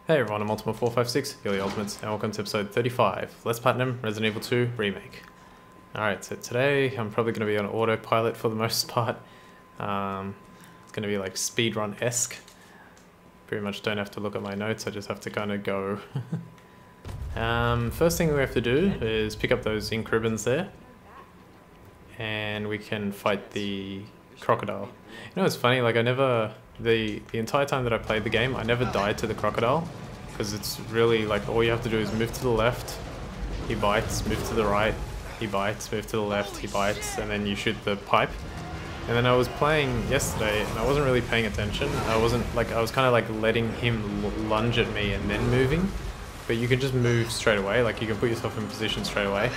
Hey everyone, I'm Ultima456, you're the Ultimates, and welcome to episode 35, Let's Platinum Resident Evil 2 Remake. Alright, so today I'm probably going to be on autopilot for the most part. It's going to be like speedrun-esque. Pretty much don't have to look at my notes, I just have to kind of go. First thing we have to do is pick up those ink ribbons there. And we can fight the crocodile. You know, it's funny, like the entire time that I played the game, I never died to the crocodile, because it's really like all you have to do is move to the left, he bites, move to the right, he bites, move to the left, he bites, and then you shoot the pipe. And then I was playing yesterday and I wasn't really paying attention. I was kind of like letting him lunge at me and then moving, but you can just move straight away, like you can put yourself in position straight away.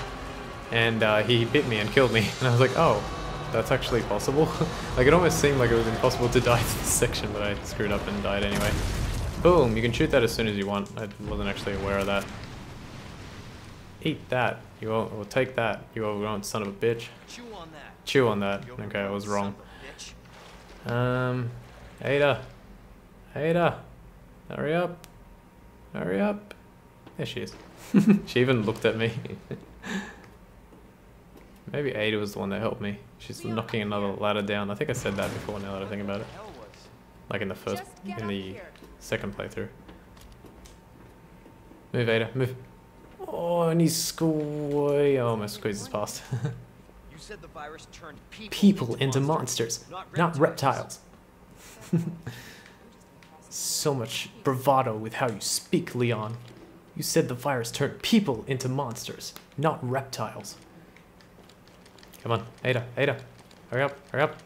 And he bit me and killed me, and I was like, oh, that's actually possible. Like it almost seemed like it was impossible to die to this section, but I screwed up and died anyway. Boom, you can shoot that as soon as you want. I wasn't actually aware of that. Eat that, you won't, or take that, you won't, son of a bitch. Chew on that. Chew on that. Okay, I was wrong. Ada, hurry up, hurry up. There she is. She even looked at me. Maybe Ada was the one that helped me. She's knocking another ladder down. I think I said that before now that I think about it. Like in the second playthrough. Move, Ada, move. Oh, and he's I almost squeezes past. You said the virus turned people into monsters, not reptiles. So much bravado with how you speak, Leon. You said the virus turned people into monsters, not reptiles. Come on, Ada, hurry up, hurry up.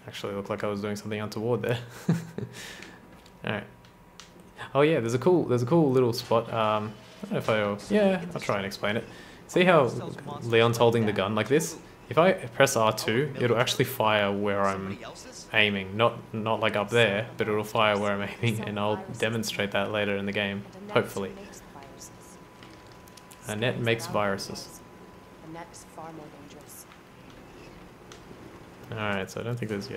Actually looked like I was doing something untoward there. Alright. Oh yeah, there's a cool little spot. I don't know if I'll try and explain it. See how Leon's holding the gun like this? If I press R2, it'll actually fire where I'm aiming. Not like up there, but it'll fire where I'm aiming, and I'll demonstrate that later in the game, hopefully. A net makes viruses. The net is far more dangerous. Alright, so I don't think there's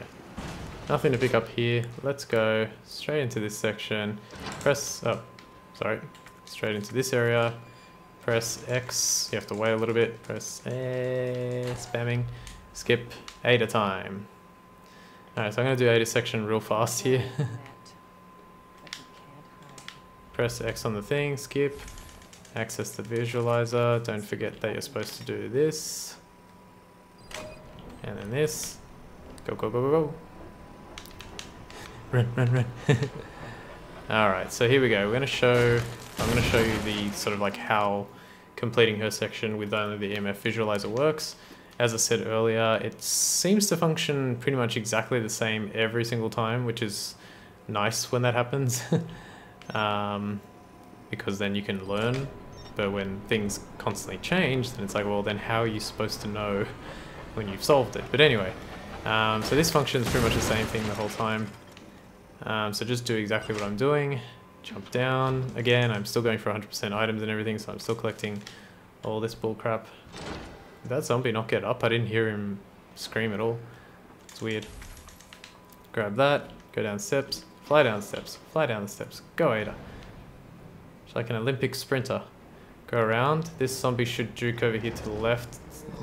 nothing to pick up here. Let's go straight into this section. Straight into this area. Press X, you have to wait a little bit. Press spamming. Skip Ada time. Alright, so I'm going to do Ada section real fast here. Press X on the thing, skip. Access the visualizer. Don't forget that you're supposed to do this. And then this. Go, go, go, go, go. Run, run, run. Alright, so here we go. I'm going to show you the sort of like how completing her section with only the EMF visualizer works. As I said earlier, it seems to function pretty much exactly the same every single time, which is nice when that happens. Because then you can learn, but when things constantly change, then it's like, well, then how are you supposed to know when you've solved it? But anyway, so this function is pretty much the same thing the whole time. So just do exactly what I'm doing. Jump down. Again, I'm still going for 100% items and everything, so I'm still collecting all this bullcrap. Did that zombie not get up? I didn't hear him scream at all. It's weird. Grab that, go down steps, fly down steps, fly down the steps. Go, Ada. It's like an Olympic sprinter. Go around. This zombie should juke over here to the left,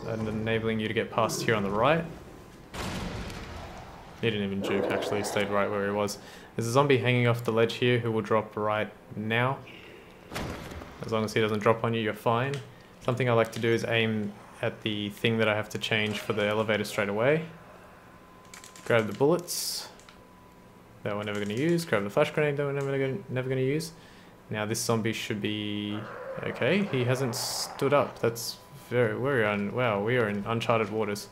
and enabling you to get past here on the right. He didn't even juke, actually, he stayed right where he was. There's a zombie hanging off the ledge here who will drop right now. As long as he doesn't drop on you, you're fine. Something I like to do is aim at the thing that I have to change for the elevator straight away. Grab the bullets that we're never going to use. Grab the flash grenade that we're never going to use. Now this zombie should be okay. He hasn't stood up. That's we are in uncharted waters.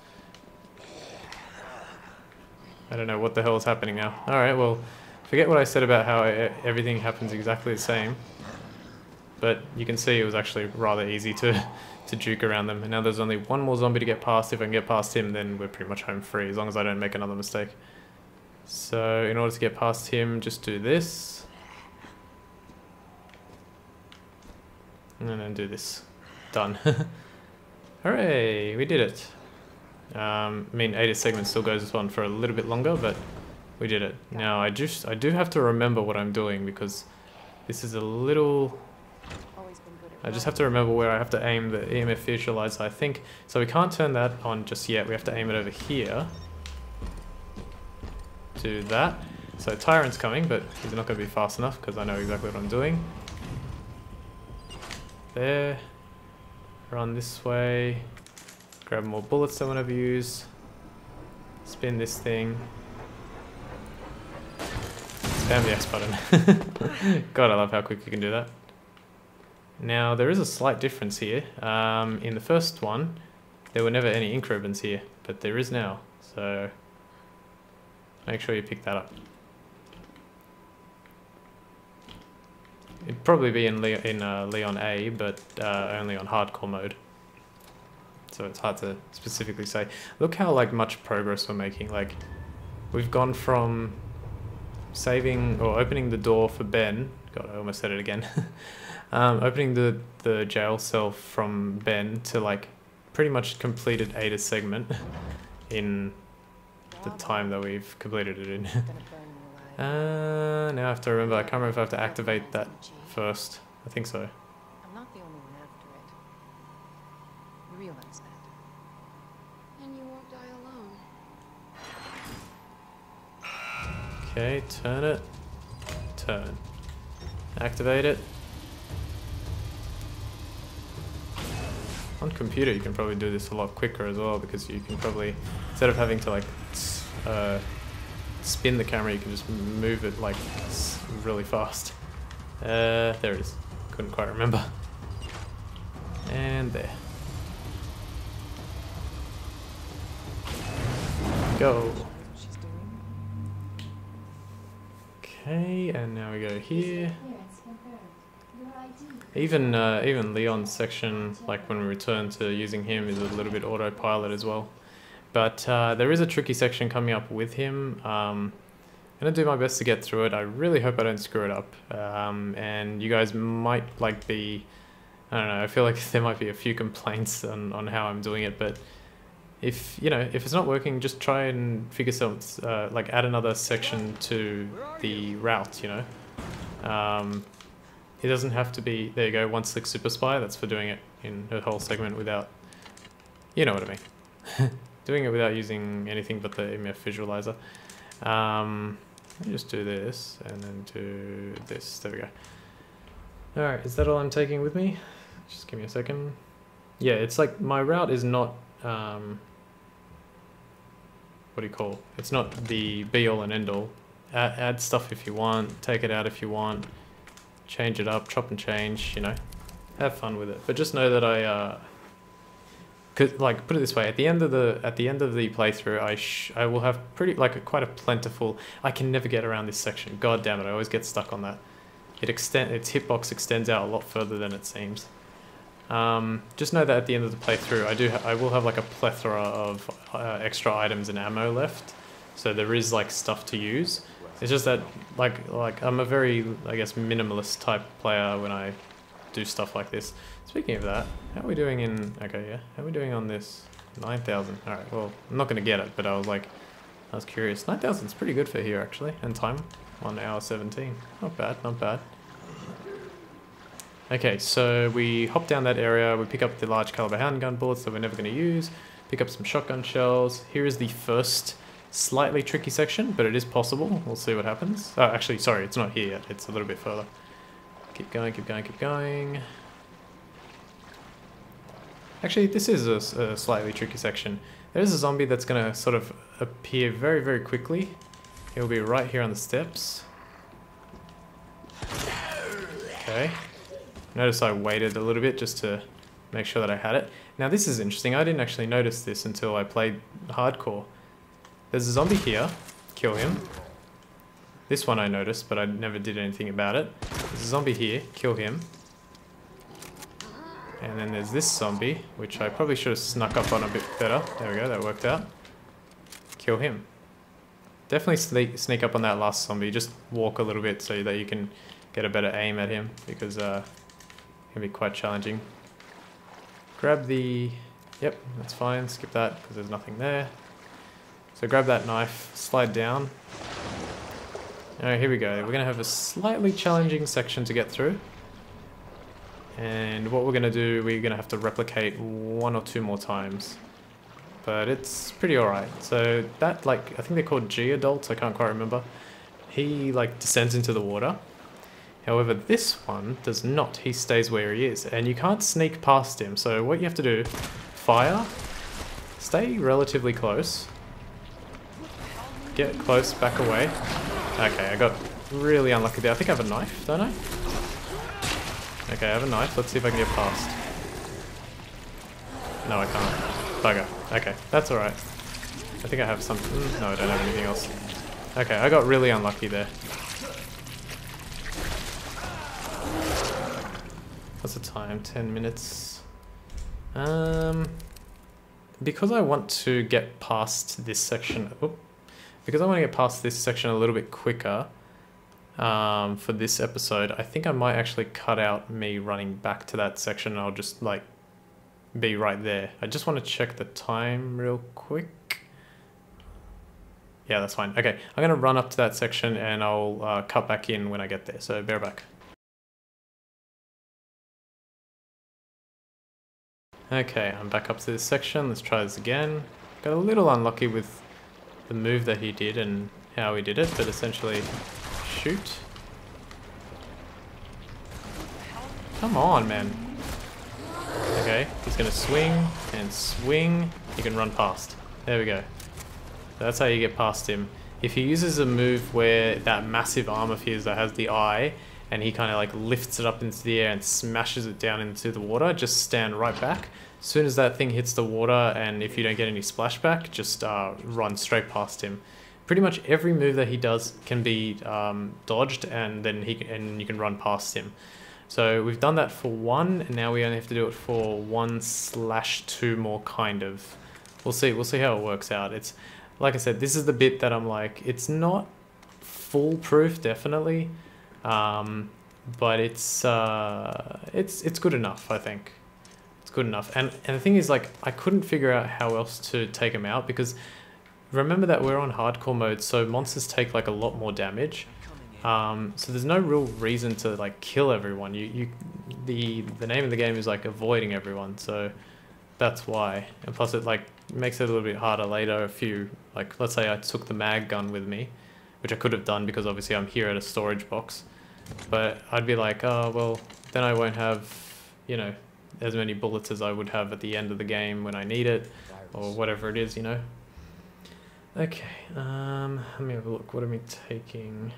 I don't know what the hell is happening now. Alright, well, forget what I said about how everything happens exactly the same. But you can see it was actually rather easy to juke around them. And now there's only one more zombie to get past. If I can get past him, then we're pretty much home free, as long as I don't make another mistake. So in order to get past him, just do this. And then do this. Done. Hooray, we did it. I mean, Ada's segment still goes on for a little bit longer, but We did it. Now I do have to remember what I'm doing because this is a little... Always been good at I just have to remember where I have to aim the EMF visualizer, I think. So we can't turn that on just yet. We have to aim it over here. Do that. So Tyrant's coming, but he's not going to be fast enough because I know exactly what I'm doing. There. Run this way. Grab more bullets that we'll never use. Spin this thing. Spam the X button. God, I love how quick you can do that. Now, there is a slight difference here. In the first one, there were never any ink ribbons here, but there is now. So, make sure you pick that up. It'd probably be in Leon A, but only on hardcore mode. So it's hard to specifically say. Look how like much progress we're making. Like, we've gone from saving or opening the door for Ben. God, I almost said it again. Opening the jail cell from Ben to like pretty much completed Ada's segment in the time that we've completed it in. Now I have to remember. I can't remember if I have to activate that first. I think so. I'm not the only one after it. You realize that. And you won't die alone. Okay, turn it. Turn. Activate it. On computer you can probably do this a lot quicker as well because you can probably, instead of having to like spin the camera, you can just move it like really fast. There it is. Couldn't quite remember. And there. Go. Okay, and now we go here. Even Leon's section, like when we return to using him, is a little bit autopilot as well. But there is a tricky section coming up with him. I'm gonna do my best to get through it. I really hope I don't screw it up. And you guys might like be, I don't know, I feel like there might be a few complaints on how I'm doing it, but if, you know, if it's not working, just try and figure some, like add another section to the route, you know. It doesn't have to be, there you go, one slick super spy. That's for doing it in a whole segment without, you know what I mean. Doing it without using anything but the EMF visualizer. Let me just do this and then do this. There we go. Alright, is that all I'm taking with me? Just give me a second. Yeah, it's like my route is not, what do you call? It's not the be all and end all. Add stuff if you want, take it out if you want. Change it up, chop and change, you know, have fun with it. But just know that I, like, put it this way: at the end of the playthrough, I will have pretty quite a plentiful. I can never get around this section. God damn it! I always get stuck on that. Its hitbox extends out a lot further than it seems. Just know that at the end of the playthrough, I will have like a plethora of extra items and ammo left. So there is like stuff to use. It's just that, like I'm a very, I guess, minimalist type player when I do stuff like this. Speaking of that, how are we doing in, okay, yeah, how are we doing on this? 9,000. Alright, well, I'm not going to get it, but I was curious. 9,000 is pretty good for here, actually, and time, 1 hour 17. Not bad, not bad. Okay, so we hop down that area, we pick up the large caliber handgun bullets that we're never going to use, pick up some shotgun shells. Here is the first slightly tricky section, but it is possible. We'll see what happens. Oh, actually, sorry, it's not here yet. It's a little bit further. Keep going, keep going, keep going. Actually, this is a slightly tricky section. There's a zombie that's going to sort of appear very, very quickly. He'll be right here on the steps. Okay. Notice I waited a little bit just to make sure that I had it. Now, this is interesting. I didn't actually notice this until I played hardcore. There's a zombie here, kill him. This one I noticed, but I never did anything about it. There's a zombie here, kill him. And then there's this zombie, which I probably should have snuck up on a bit better. There we go, that worked out. Kill him. Definitely sneak up on that last zombie, just walk a little bit so that you can get a better aim at him, because it can be quite challenging. Grab the, yep, that's fine, skip that, because there's nothing there. So grab that knife, slide down, Alright, here we go. We're going to have a slightly challenging section to get through. And what we're going to do, we're going to have to replicate 1 or 2 more times. But it's pretty alright. So that, like, I think they're called G-adults, I can't quite remember. He, like, descends into the water. However, this one does not. He stays where he is. And you can't sneak past him. So what you have to do, fire, stay relatively close. Get close, back away. Okay, I got really unlucky there. I think I have a knife, don't I? Okay, I have a knife. Let's see if I can get past. No, I can't. Bugger. Okay, that's alright. I think I have some... No, I don't have anything else. Okay, I got really unlucky there. What's the time? 10 minutes. Because I want to get past this section... because I want to get past this section a little bit quicker for this episode, I think I might actually cut out me running back to that section and I'll just, like, be right there. I just want to check the time real quick. Yeah, that's fine. Okay, I'm going to run up to that section and I'll cut back in when I get there, so bear back. Okay, I'm back up to this section. Let's try this again. Got a little unlucky with the move that he did and how he did it, but essentially shoot. Come on, man. Okay, he's gonna swing and swing. You can run past. There we go. That's how you get past him. If he uses a move where that massive arm of his that has the eye and he kind of like lifts it up into the air and smashes it down into the water, just stand right back. As soon as that thing hits the water, and if you don't get any splashback, just run straight past him. Pretty much every move that he does can be dodged, and then you can run past him. So we've done that for 1, and now we only have to do it for 1/2 more, kind of. We'll see how it works out. It's like I said, this is the bit that I'm like, it's not foolproof, definitely, but it's good enough, I think. Good enough. And the thing is, like, I couldn't figure out how else to take them out, because remember that we're on hardcore mode, so monsters take like a lot more damage. So there's no real reason to like kill everyone. The name of the game is like avoiding everyone, so that's why. And plus it like makes it a little bit harder later if you, like, let's say I took the mag gun with me, which I could have done because obviously I'm here at a storage box, but I'd be like, oh well, then I won't have, you know, as many bullets as I would have at the end of the game when I need it, or whatever it is, you know. Okay, let me have a look. What am I taking?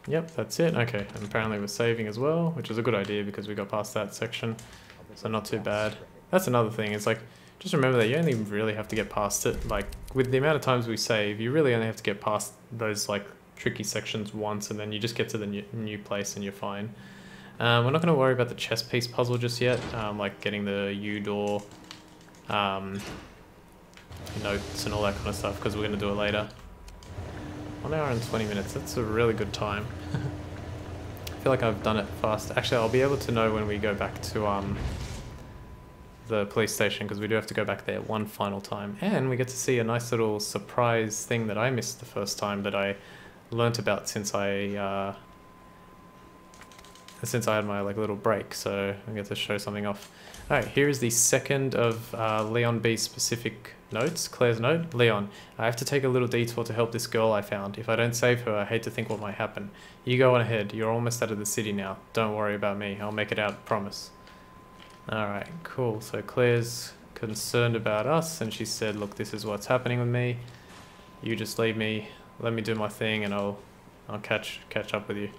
Yep, that's it. Okay, and apparently we're saving as well, which is a good idea because we got past that section, so not too bad. That's another thing. It's like, just remember that you only really have to get past it. Like, with the amount of times we save, you really only have to get past those like tricky sections once, and then you just get to the new place and you're fine. We're not going to worry about the chess piece puzzle just yet, like getting the U-door notes and all that kind of stuff, because we're going to do it later. 1 hour and 20 minutes, that's a really good time. I feel like I've done it fast. Actually, I'll be able to know when we go back to the police station, because we do have to go back there one final time. And we get to see a nice little surprise thing that I missed the first time that I learnt about since I had my like little break, so I get to show something off. Alright, here is the second of Leon B's specific notes. Claire's note. Leon, I have to take a little detour to help this girl I found. If I don't save her, I hate to think what might happen. You go on ahead. You're almost out of the city now. Don't worry about me. I'll make it out, promise. Alright, cool. So Claire's concerned about us, and she said, look, this is what's happening with me. You just leave me, let me do my thing, and I'll catch up with you.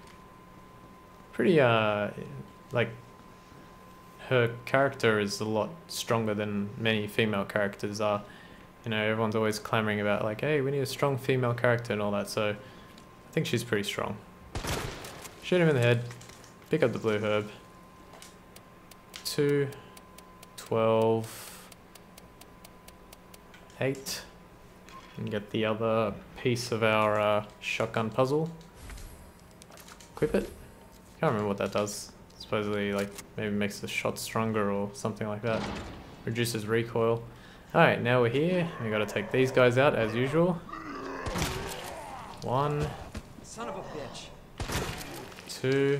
Pretty, like, her character is a lot stronger than many female characters are. You know, everyone's always clamoring about, like, hey, we need a strong female character and all that, so I think she's pretty strong. Shoot him in the head, pick up the blue herb. 2, 12, 8, and get the other piece of our shotgun puzzle. Equip it. Can't remember what that does. Supposedly, like, maybe makes the shot stronger or something like that. Reduces recoil. Alright, now we're here. We gotta take these guys out as usual. 1, Son of a bitch. 2.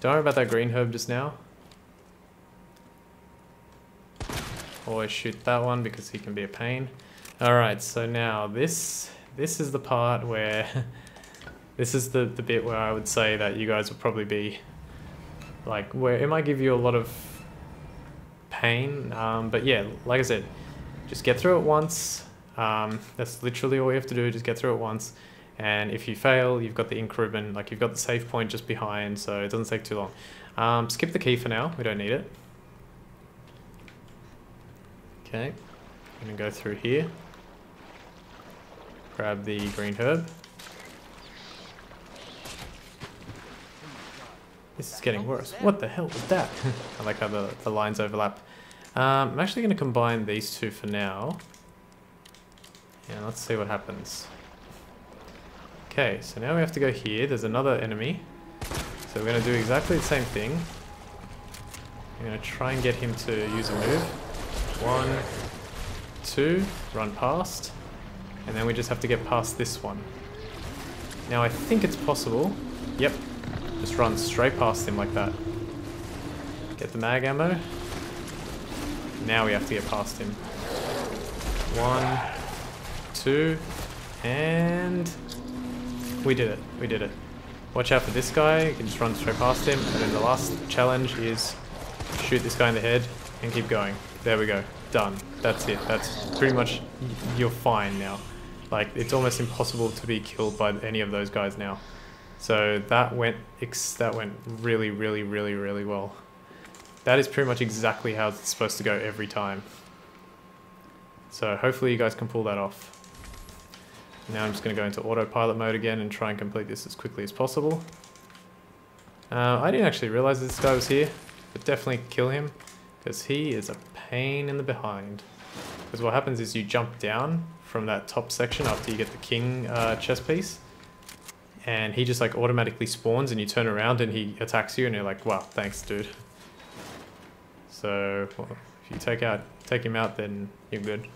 Don't worry about that green herb just now. Always shoot that one because he can be a pain. Alright, so now this is the part where this is the bit where I would say that you guys would probably be like, where it might give you a lot of pain, but yeah, like I said, just get through it once. That's literally all you have to do, just get through it once. And if you fail, you've got the ink ribbon, like you've got the save point just behind, so it doesn't take too long. Skip the key for now, we don't need it. Okay, I'm gonna go through here. Grab the green herb. This is getting worse. What the hell was that? I like how the lines overlap. I'm actually going to combine these two for now. And let's see what happens. Okay, so now we have to go here. There's another enemy. So we're going to do exactly the same thing. I'm going to try and get him to use a move. 1, 2, run past. And then we just have to get past this one. Now I think it's possible. Yep. Just run straight past him like that. Get the mag ammo. Now we have to get past him. 1, 2, and we did it. We did it. Watch out for this guy. You can just run straight past him. And then the last challenge is shoot this guy in the head and keep going. There we go. Done. That's it. That's pretty much, you're fine now. Like, it's almost impossible to be killed by any of those guys now. So that went really, really, really, really well. That is pretty much exactly how it's supposed to go every time. So hopefully you guys can pull that off. Now I'm just going to go into autopilot mode again and try and complete this as quickly as possible. I didn't actually realize this guy was here, but definitely kill him because he is a pain in the behind. Because what happens is you jump down from that top section after you get the king chest piece. And he just like automatically spawns and you turn around and he attacks you and you're like, wow, thanks dude. So well, if you take him out, then you're good.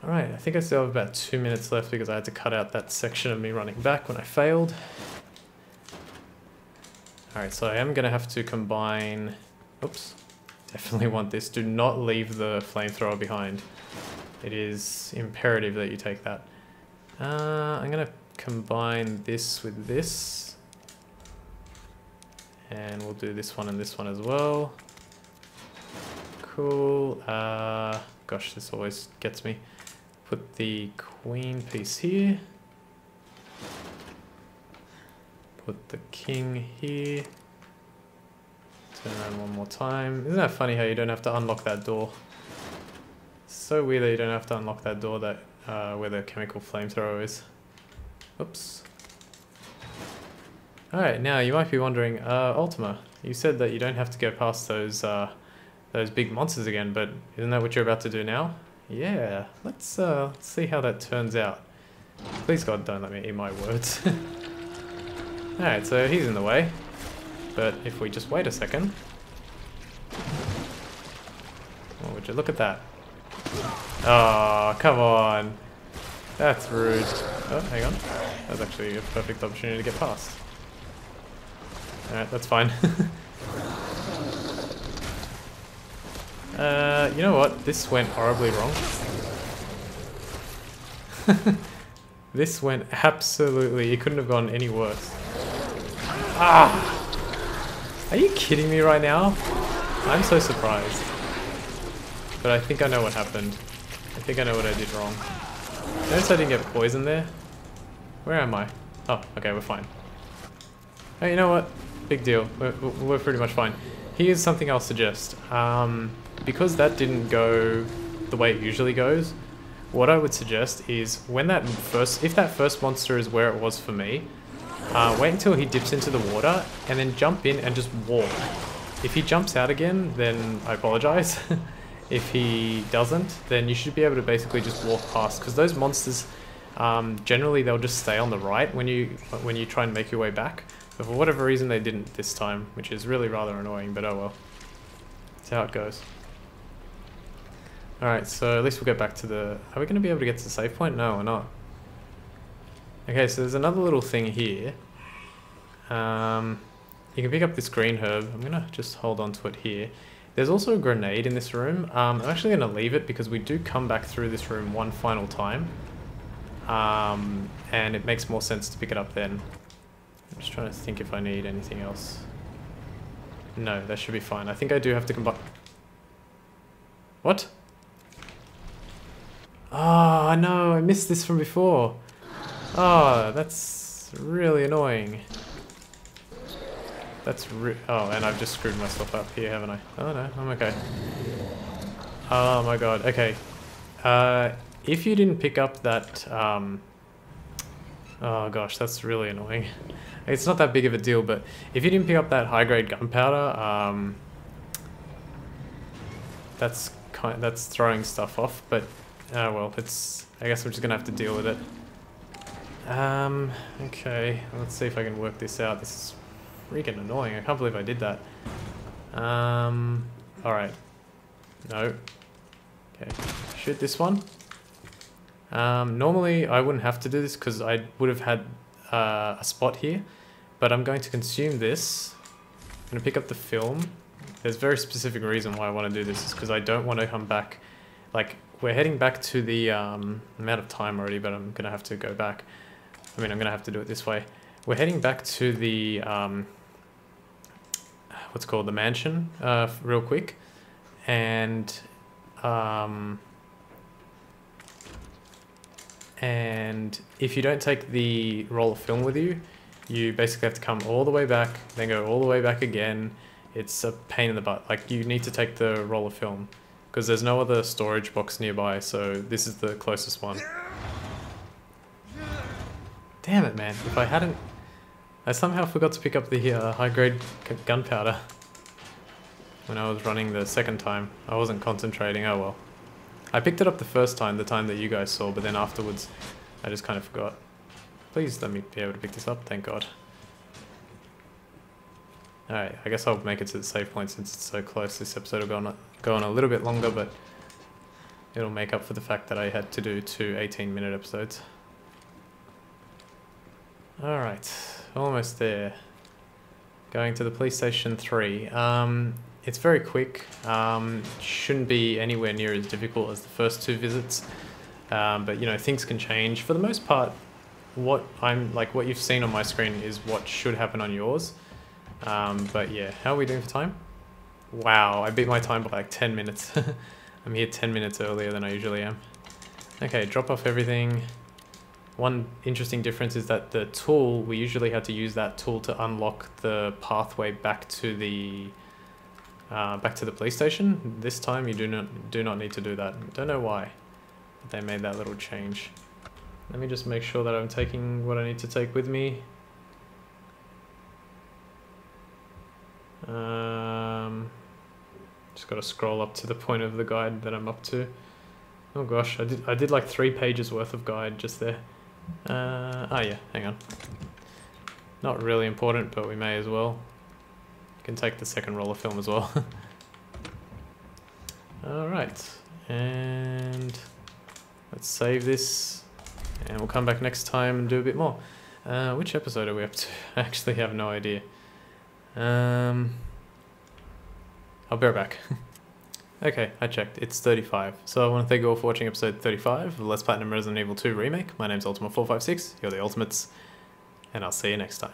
Alright, I think I still have about 2 minutes left because I had to cut out that section of me running back when I failed. Alright, so I am going to have to combine... Oops. Definitely want this. Do not leave the flamethrower behind. It is imperative that you take that. I'm going to combine this with this. And we'll do this one and this one as well. Cool. Gosh, this always gets me. Put the queen piece here. Put the king here. Turn around one more time. Isn't that funny how you don't have to unlock that door? It's so weird that you don't have to unlock that door that where the chemical flamethrower is. Oops. Alright, now you might be wondering, Ultima, you said that you don't have to go past those big monsters again, but isn't that what you're about to do now? Yeah, let's see how that turns out. Please God, don't let me eat my words. Alright, so he's in the way. But if we just wait a second... Oh, would you look at that? Oh, come on. That's rude. Oh, hang on. That's actually a perfect opportunity to get past. Alright, that's fine. You know what? This went horribly wrong. This went absolutely... It couldn't have gone any worse. Ah! Are you kidding me right now? I'm so surprised. But I think I know what happened. I think I know what I did wrong. Notice I didn't get poisoned there. Where am I? Oh, okay, we're fine. Hey, you know what? Big deal. We're pretty much fine. Here's something I'll suggest. Because that didn't go the way it usually goes, what I would suggest is when if that first monster is where it was for me, wait until he dips into the water and then jump in and just walk. If he jumps out again, then I apologize. If he doesn't, then you should be able to basically just walk past, because those monsters, generally they'll just stay on the right when you try and make your way back. But for whatever reason they didn't this time, which is really rather annoying, but oh well. That's how it goes. Alright, so at least we'll get back to the... Are we going to be able to get to the save point? No, we're not. Okay, so there's another little thing here. You can pick up this green herb. I'm gonna just hold on to it here. There's also a grenade in this room. I'm actually gonna leave it because we do come back through this room one final time. And it makes more sense to pick it up then. I'm just trying to think if I need anything else. No, that should be fine. I think I do have to combine. What? Oh, no, I missed this from before. Oh, that's really annoying. Oh, and I've just screwed myself up here, haven't I? Oh no, I'm okay. Oh my god, okay. If you didn't pick up that, oh gosh, that's really annoying. It's not that big of a deal, but if you didn't pick up that high-grade gunpowder, that's throwing stuff off, but, well, I guess I'm just gonna have to deal with it. Okay, let's see if I can work this out. This is freaking annoying. I can't believe I did that. Alright. No. Okay, shoot this one. Normally I wouldn't have to do this because I would have had a spot here, but I'm going to consume this. I'm going to pick up the film. There's a very specific reason why I want to do this, is because I don't want to come back. Like, we're heading back to the, I'm out of time already, but I'm going to have to go back. I mean, I'm going to have to do it this way. We're heading back to the, what's it called, the mansion, real quick. And if you don't take the roll of film with you, you basically have to come all the way back, then go all the way back again. It's a pain in the butt. Like, you need to take the roll of film because there's no other storage box nearby, so this is the closest one. Damn it, man. If I hadn't... I somehow forgot to pick up the high-grade gunpowder when I was running the second time. I wasn't concentrating, oh well. I picked it up the first time, the time that you guys saw, but then afterwards I just kind of forgot. Please let me be able to pick this up, thank God. Alright, I guess I'll make it to the save point since it's so close. This episode will go on a little bit longer, but it'll make up for the fact that I had to do 2 18-minute episodes. Alright, almost there. Going to the police station 3. It's very quick. Shouldn't be anywhere near as difficult as the first 2 visits. But you know, things can change. For the most part, what you've seen on my screen is what should happen on yours. But yeah, how are we doing for time? Wow, I beat my time by like 10 minutes. I'm here 10 minutes earlier than I usually am. Okay, drop off everything. One interesting difference is that the tool, we usually had to use that tool to unlock the pathway back to the police station. This time you do not need to do that. Don't know why, but they made that little change. Let me just make sure that I'm taking what I need to take with me. Just got to scroll up to the point of the guide that I'm up to. Oh gosh, I did like 3 pages worth of guide just there. Oh yeah, hang on. Not really important, but we may as well. Can take the second roll of film as well. Alright, and let's save this, and we'll come back next time and do a bit more. Which episode are we up to? I actually have no idea. I'll be right back. Okay, I checked. It's 35. So I want to thank you all for watching episode 35 of Let's Platinum Resident Evil 2 Remake. My name's Ultima456, you're the Ultimates, and I'll see you next time.